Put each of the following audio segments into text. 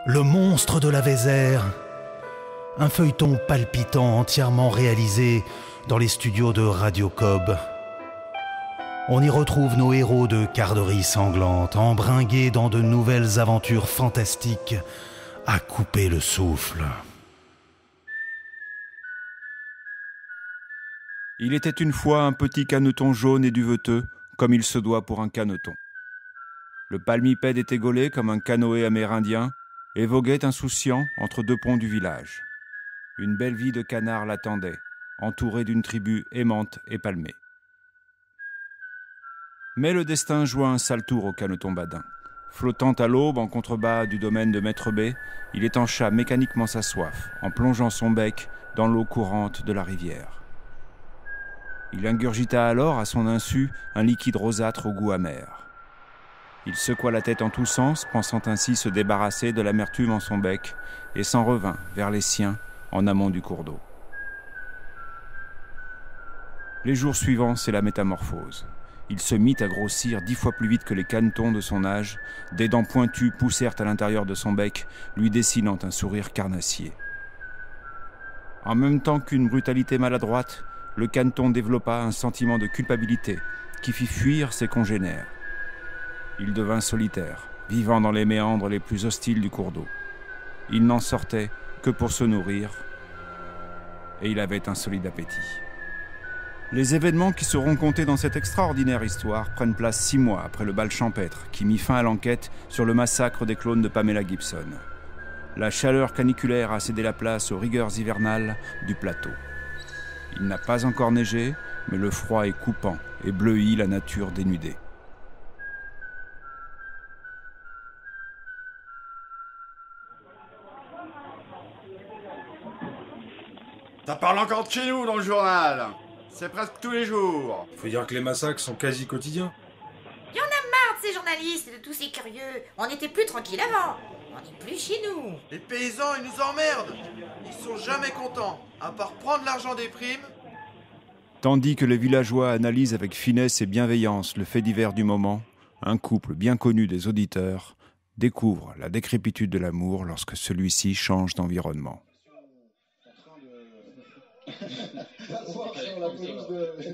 Le monstre de la Vézère. Un feuilleton palpitant entièrement réalisé dans les studios de Radio Cob. On y retrouve nos héros de Garderie sanglante, embringués dans de nouvelles aventures fantastiques, à couper le souffle. Il était une fois un petit caneton jaune et duveteux, comme il se doit pour un caneton. Le palmipède était gaulé comme un canoë amérindien et voguait insouciant entre deux ponts du village. Une belle vie de canard l'attendait, entourée d'une tribu aimante et palmée. Mais le destin joua un sale tour au caneton badin. Flottant à l'aube en contrebas du domaine de Maître B, il étancha mécaniquement sa soif en plongeant son bec dans l'eau courante de la rivière. Il ingurgita alors à son insu un liquide rosâtre au goût amer. Il secoua la tête en tous sens, pensant ainsi se débarrasser de l'amertume en son bec, et s'en revint vers les siens en amont du cours d'eau. Les jours suivants, c'est la métamorphose. Il se mit à grossir 10 fois plus vite que les canetons de son âge. Des dents pointues poussèrent à l'intérieur de son bec, lui dessinant un sourire carnassier. En même temps qu'une brutalité maladroite, le caneton développa un sentiment de culpabilité qui fit fuir ses congénères. Il devint solitaire, vivant dans les méandres les plus hostiles du cours d'eau. Il n'en sortait que pour se nourrir, et il avait un solide appétit. Les événements qui seront comptés dans cette extraordinaire histoire prennent place 6 mois après le bal champêtre qui mit fin à l'enquête sur le massacre des clones de Pamela Gibson. La chaleur caniculaire a cédé la place aux rigueurs hivernales du plateau. Il n'a pas encore neigé, mais le froid est coupant et bleuit la nature dénudée. Ça parle encore de chez nous dans le journal. C'est presque tous les jours. Faut dire que les massacres sont quasi quotidiens. Y en a marre de ces journalistes et de tous ces curieux. On était plus tranquille avant. On n'est plus chez nous. Les paysans, ils nous emmerdent. Ils sont jamais contents, à part prendre l'argent des primes. Tandis que les villageois analysent avec finesse et bienveillance le fait divers du moment, un couple bien connu des auditeurs découvre la décrépitude de l'amour lorsque celui-ci change d'environnement. La pelouse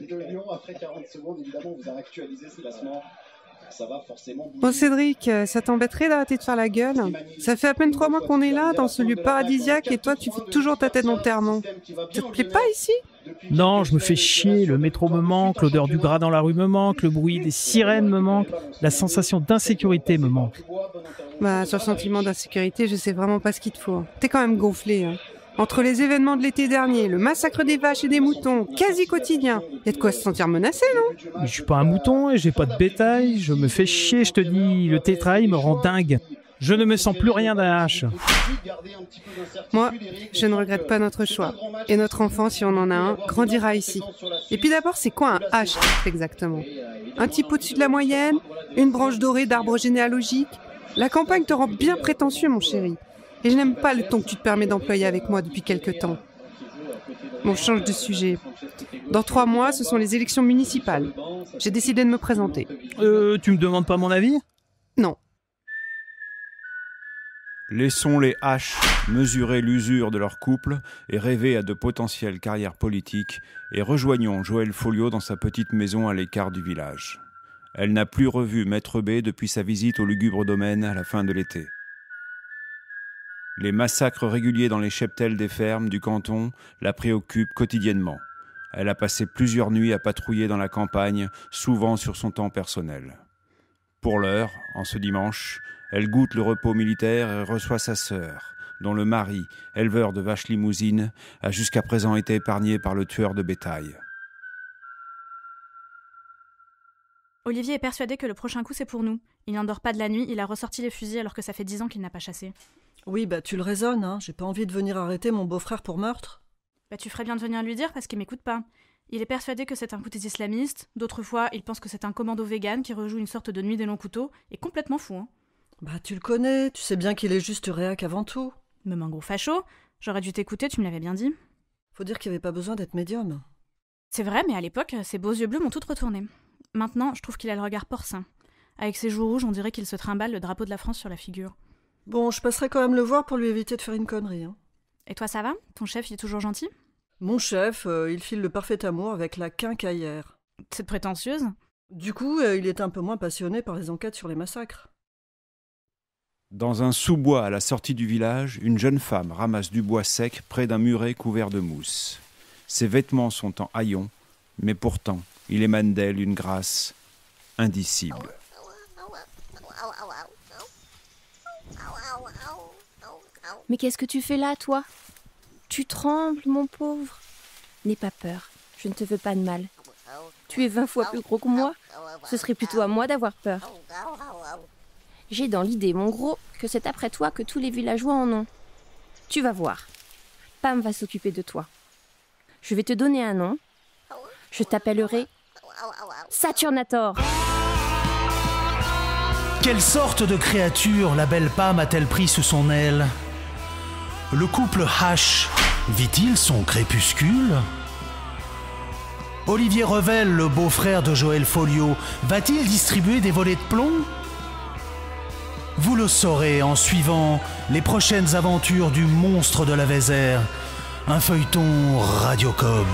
de Lyon, après 40 secondes, évidemment, vous a actualisé ce classement. Ça va forcément bouger. Bon Cédric, ça t'embêterait d'arrêter de faire la gueule? Ça fait à peine 3 mois qu'on est là, dans ce lieu paradisiaque, et toi tu fais toujours ta tête d'enterrement. Ça te plaît pas ici? Non, je me fais chier, le métro me manque, l'odeur du gras dans la rue me manque, le bruit des sirènes me manque, la sensation d'insécurité me manque. Bah, sur le sentiment d'insécurité, je sais vraiment pas ce qu'il te faut. T'es quand même gonflé, hein. Entre les événements de l'été dernier, le massacre des vaches et des moutons, quasi quotidien, y a de quoi se sentir menacé, non? Mais je suis pas un mouton et j'ai pas de bétail, je me fais chier, je te dis, le tétrail me rend dingue. Je ne me sens plus rien d'un H. Moi, je ne regrette pas notre choix. Et notre enfant, si on en a un, grandira ici. Et puis d'abord, c'est quoi un H exactement? Un type au-dessus de la moyenne? Une branche dorée d'arbre généalogique? La campagne te rend bien prétentieux, mon chéri. Et je n'aime pas le ton que tu te permets d'employer avec moi depuis quelque temps. Bon, je change de sujet. Dans 3 mois, ce sont les élections municipales. J'ai décidé de me présenter. Tu me demandes pas mon avis? Non. Laissons les H mesurer l'usure de leur couple et rêver à de potentielles carrières politiques et rejoignons Joël Folliot dans sa petite maison à l'écart du village. Elle n'a plus revu Maître B depuis sa visite au lugubre domaine à la fin de l'été. Les massacres réguliers dans les cheptels des fermes du canton la préoccupent quotidiennement. Elle a passé plusieurs nuits à patrouiller dans la campagne, souvent sur son temps personnel. Pour l'heure, en ce dimanche, elle goûte le repos militaire et reçoit sa sœur, dont le mari, éleveur de vaches limousines, a jusqu'à présent été épargné par le tueur de bétail. Olivier est persuadé que le prochain coup c'est pour nous. Il n'endort pas de la nuit, il a ressorti les fusils alors que ça fait 10 ans qu'il n'a pas chassé. Oui, bah tu le raisonnes, hein. J'ai pas envie de venir arrêter mon beau-frère pour meurtre. Bah tu ferais bien de venir lui dire parce qu'il m'écoute pas. Il est persuadé que c'est un coup des islamistes, d'autres fois il pense que c'est un commando vegan qui rejoue une sorte de nuit des longs couteaux, et complètement fou, hein. Bah tu le connais, tu sais bien qu'il est juste réac avant tout. Même un gros facho, j'aurais dû t'écouter, tu me l'avais bien dit. Faut dire qu'il n'y avait pas besoin d'être médium. C'est vrai, mais à l'époque, ses beaux yeux bleus m'ont tout retourné. Maintenant, je trouve qu'il a le regard porcin. Avec ses joues rouges, on dirait qu'il se trimballe le drapeau de la France sur la figure. Bon, je passerai quand même le voir pour lui éviter de faire une connerie. Hein. Et toi, ça va? Ton chef, il est toujours gentil? Mon chef, il file le parfait amour avec la quincaillère. C'est prétentieuse? Du coup, il est un peu moins passionné par les enquêtes sur les massacres. Dans un sous-bois à la sortie du village, une jeune femme ramasse du bois sec près d'un muret couvert de mousse. Ses vêtements sont en haillons, mais pourtant, il émane d'elle une grâce indicible. Mais qu'est-ce que tu fais là, toi? Tu trembles, mon pauvre. N'aie pas peur, je ne te veux pas de mal. Tu es 20 fois plus gros que moi, ce serait plutôt à moi d'avoir peur. J'ai dans l'idée, mon gros, que c'est après toi que tous les villageois en ont. Tu vas voir, Pam va s'occuper de toi. Je vais te donner un nom. Je t'appellerai Saturnator. Quelle sorte de créature la belle Pam a-t-elle pris sous son aile? Le couple H vit-il son crépuscule? Olivier Revel, le beau-frère de Joël Folliot, va-t-il distribuer des volets de plomb? Vous le saurez en suivant les prochaines aventures du monstre de la Vézère, un feuilleton Radio Cob.